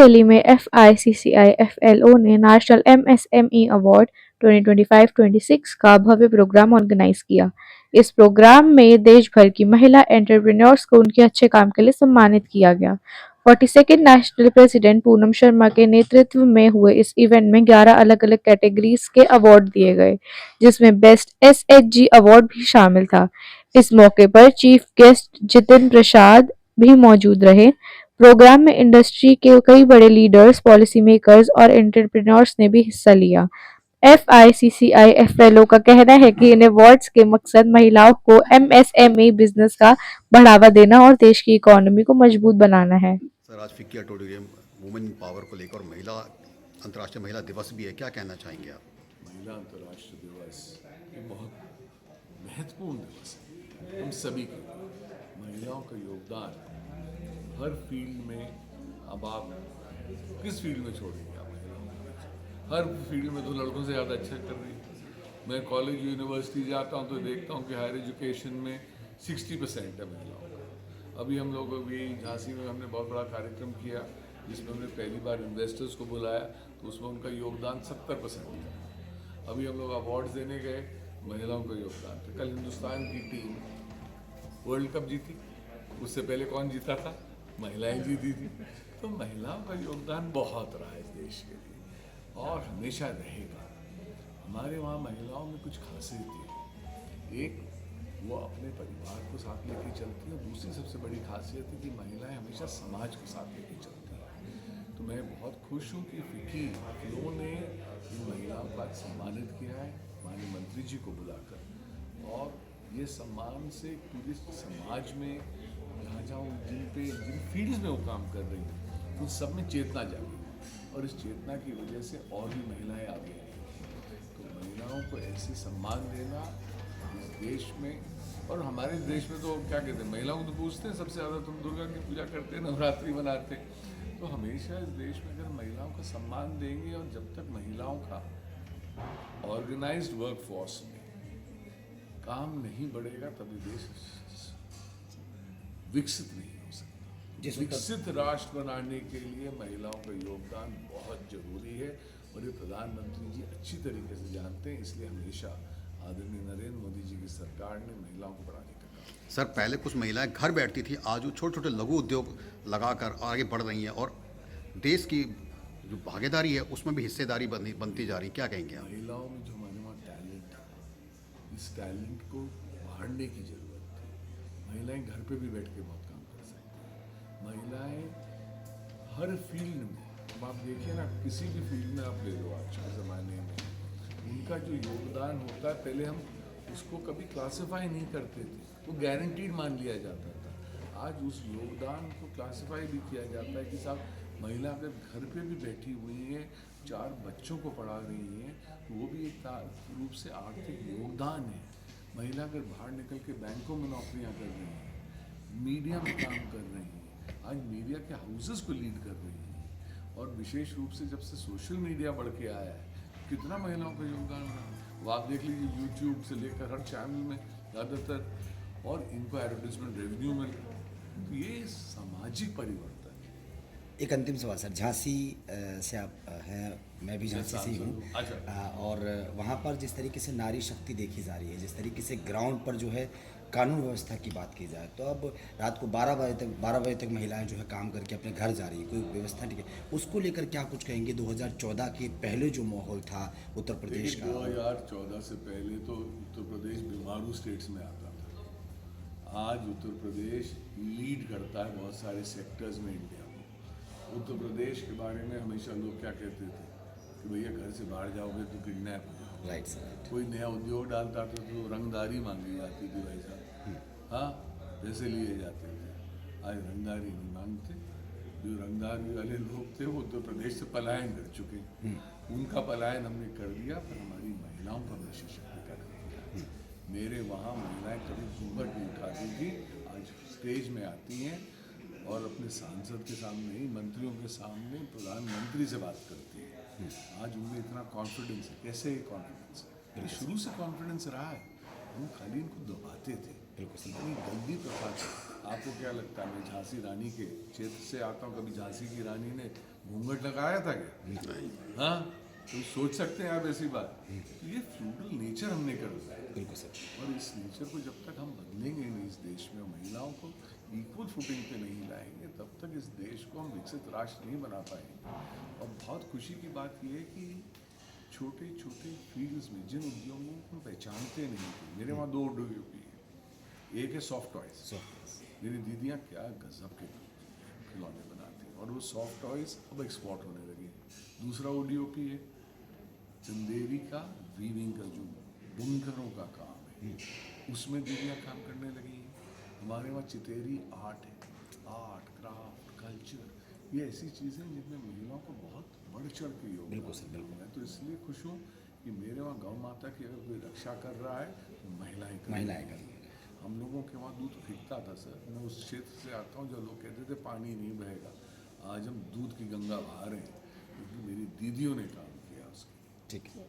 दिल्ली में FICCI-FLO ने national MSME award 2025-26 का भव्य प्रोग्राम ऑर्गेनाइज किया। इस प्रोग्राम में देश भर की महिला एंटरप्रेन्योर्स को उनके अच्छे काम के लिए सम्मानित किया गया। 42nd national president Poonam Sharma के नेतृत्व में हुए इस इवेंट में 11 अलग-अलग कैटेगरीज के अवार्ड दिए गए, जिसमें बेस्ट SHG अवार्ड भी शामिल था। इस मौके पर चीफ गेस्ट जितिन प्रसाद भी मौजूद रहे। प्रोग्राम में इंडस्ट्री के कई बड़े लीडर्स, पॉलिसी मेकर्स और एंटरप्रेन्योर्स ने भी हिस्सा लिया। FICCI-FLO का कहना है कि इन अवार्ड्स के मकसद महिलाओं को MSME बिजनेस का बढ़ावा देना और देश की इकोनॉमी को मजबूत बनाना है। सर, आज फिक्की ऑडिटोरियम वुमेन पावर को लेकर महिला अंतर्राष्ट्रीय महिला दिवस भी है, क्या कहना चाहेंगे आप? महिला अंतर्राष्ट्रीय दिवस ये बहुत महत्वपूर्ण दिवस है हम सभी के लिए। महिलाओं का योगदान हर फील्ड में, अब आप किस फील्ड में छोड़ेंगे आप महिलाओं को? हर फील्ड में तो लड़कों से ज़्यादा अच्छा कर रही है। मैं कॉलेज यूनिवर्सिटी जाता हूँ तो देखता हूँ कि हायर एजुकेशन में 60% है महिलाओं का। अभी हम लोग अभी झांसी में हमने बहुत बड़ा कार्यक्रम किया जिसमें हमने पहली बार इन्वेस्टर्स को बुलाया, तो उसमें उनका योगदान 70% था। अभी हम लोग अवार्ड्स देने गए, महिलाओं का योगदान था। कल हिंदुस्तान की टीम वर्ल्ड कप जीती, उससे पहले कौन जीता था? महिलाएं जीती थी। तो महिलाओं का योगदान बहुत रहा है इस देश के लिए और हमेशा रहेगा। हमारे वहाँ महिलाओं में कुछ खासियत है। एक, वो अपने परिवार को साथ लेके चलती है, और दूसरी सबसे बड़ी खासियत है कि महिलाएं हमेशा समाज को साथ लेके चलती हैं। तो मैं बहुत खुश हूँ कि फिक्की FLO ने इन महिलाओं को आज सम्मानित किया है माननीय मंत्री जी को बुलाकर, और ये सम्मान से पूरे समाज में जहाँ जिन फील्ड्स में वो काम कर रही हैं उन सब में चेतना जागी, और इस चेतना की वजह से और भी महिलाएं आगे आई हैं। तो महिलाओं को ऐसे सम्मान देना इस देश में, और हमारे देश में तो क्या कहते हैं, महिलाओं को तो पूछते हैं सबसे ज़्यादा, तुम दुर्गा की पूजा करते हैं, नवरात्रि मनाते हैं। तो हमेशा इस देश में अगर महिलाओं का सम्मान देंगे, और जब तक महिलाओं का ऑर्गेनाइज्ड वर्कफोर्स में काम नहीं बढ़ेगा तभी देश विकसित नहीं हो सकता। विकसित राष्ट्र बनाने के लिए महिलाओं का योगदान बहुत जरूरी है, और ये प्रधानमंत्री जी अच्छी तरीके से जानते हैं। इसलिए हमेशा आदरणीय नरेंद्र मोदी जी की सरकार ने महिलाओं को बढ़ाने का काम। सर, पहले कुछ महिलाएं घर बैठती थी, आज वो छोटे छोटे लघु उद्योग लगाकर आगे बढ़ रही हैं और देश की जो भागीदारी है उसमें भी हिस्सेदारी बनती जा रही है, क्या कहेंगे आप? महिलाओं में जो हमारे वहाँ टैलेंट है, इस टैलेंट को बढ़ाने की जरूरत है। महिलाएं घर पे भी बैठ के बहुत काम कर सकती हैं। महिलाएं हर फील्ड में, अब आप देखिए ना, किसी भी फील्ड में आप ले लो आज के ज़माने में, उनका जो योगदान होता है, पहले हम उसको कभी क्लासिफाई नहीं करते थे, वो गारंटीड मान लिया जाता था। आज उस योगदान को क्लासिफाई भी किया जाता है कि साहब महिला अगर घर पे भी बैठी हुई है, 4 बच्चों को पढ़ा रही हैं, तो वो भी एक रूप से आर्थिक योगदान है। महिला अगर बाहर निकल के बैंकों में नौकरियां कर रही हैं, मीडिया में काम कर रही हैं, आज मीडिया के हाउसेस को लीड कर रही हैं, और विशेष रूप से जब से सोशल मीडिया बढ़ के आया है, कितना महिलाओं का योगदान रहा। वो आप देख लीजिए, यूट्यूब से लेकर हर चैनल में ज़्यादातर, और इनको एडवर्टीजमेंट रेवेन्यू मिल रहा है। तो ये सामाजिक परिवर्तन। एक अंतिम सवाल सर, झांसी से आप हैं, मैं भी झांसी से ही हूँ, और वहाँ पर जिस तरीके से नारी शक्ति देखी जा रही है, जिस तरीके से ग्राउंड पर जो है कानून व्यवस्था की बात की जाए, तो अब रात को 12 बजे तक महिलाएं जो है काम करके अपने घर जा रही है, कोई व्यवस्था नहीं है, उसको लेकर क्या कुछ कहेंगे? 2014 के पहले जो माहौल था उत्तर प्रदेश का, 2014 से पहले तो उत्तर प्रदेश बीमारू स्टेट्स में आता था। आज उत्तर प्रदेश लीड करता है बहुत सारे सेक्टर्स में इंडिया में। उत्तर प्रदेश के बारे में हमेशा लोग क्या कहते थे कि भैया घर से बाहर जाओगे तो किडनैप हो जाओगे। Right sir. कोई नया उद्योग डालता था तो रंगदारी मांगी जाती थी, भाई साहब, हाँ, पैसे लिए जाते थे। आज रंगदारी नहीं मांगते। जो रंगदारी वाले लोग थे वो उत्तर प्रदेश से पलायन कर चुके, उनका पलायन हमने कर दिया, पर हमारी महिलाओं का सशक्तिकरण किया। मेरे वहाँ महिलाएं कभी घूंघट नहीं उठाती थी, आज स्टेज में आती हैं और अपने सांसद के सामने ही, मंत्रियों के सामने प्रधानमंत्री से बात करती है। आज उनमें इतना कॉन्फिडेंस है। कैसे ये कॉन्फिडेंस है? शुरू से कॉन्फिडेंस रहा है, हम खाली इनको दबाते थे। इतनी गंदी प्रथा आपको क्या लगता है, मैं झांसी रानी के क्षेत्र से आता हूँ, कभी झांसी की रानी ने घूंघट लगाया था क्या? हाँ, तो सोच सकते हैं आप ऐसी बात। तो ये फ्यूडल नेचर हमने कर दिया है। बिल्कुल सर। और इस नेचर को जब तक हम बदलेंगे नहीं इस देश में, महिलाओं को इक्वल फुटिंग पे नहीं लाएंगे, तब तक इस देश को हम विकसित राष्ट्र नहीं बना पाएंगे। और बहुत खुशी की बात यह है कि छोटे छोटे फील्ड्स में जिन उद्योगों को हम पहचानते नहीं थे, मेरे वहाँ 2 उद्योग हैं। एक है सॉफ्ट टॉयज, मेरी दीदियाँ क्या गजब के खिलौने बनाती हैं, और वो सॉफ्ट टॉयज अब एक्सपोर्ट होने लगे। दूसरा ओडीओपी है चंदेरी का वीविंग का, जो बुनकरों का काम है, उसमें दीदियाँ काम करने लगी हैं। हमारे वहाँ चितेरी आर्ट है, आर्ट क्राफ्ट कल्चर, ये ऐसी चीज़ें जिनमें महिलाओं को बहुत बढ़ चढ़ के योग। बिल्कुल सर, बिल्कुल। मैं तो इसलिए खुश हूँ कि मेरे वहाँ गौ माता की अगर कोई रक्षा कर रहा है तो महिलाएं कर रही महिलाएं हैं। कर रही हैं। हम लोगों के वहाँ दूध फिकता था सर, मैं उस क्षेत्र से आता हूँ जब लोग कहते थे पानी नहीं बहेगा। आज हम दूध की गंगा बहा रहे हैं, क्योंकि मेरी दीदियों ने काम किया उसके। ठीक है।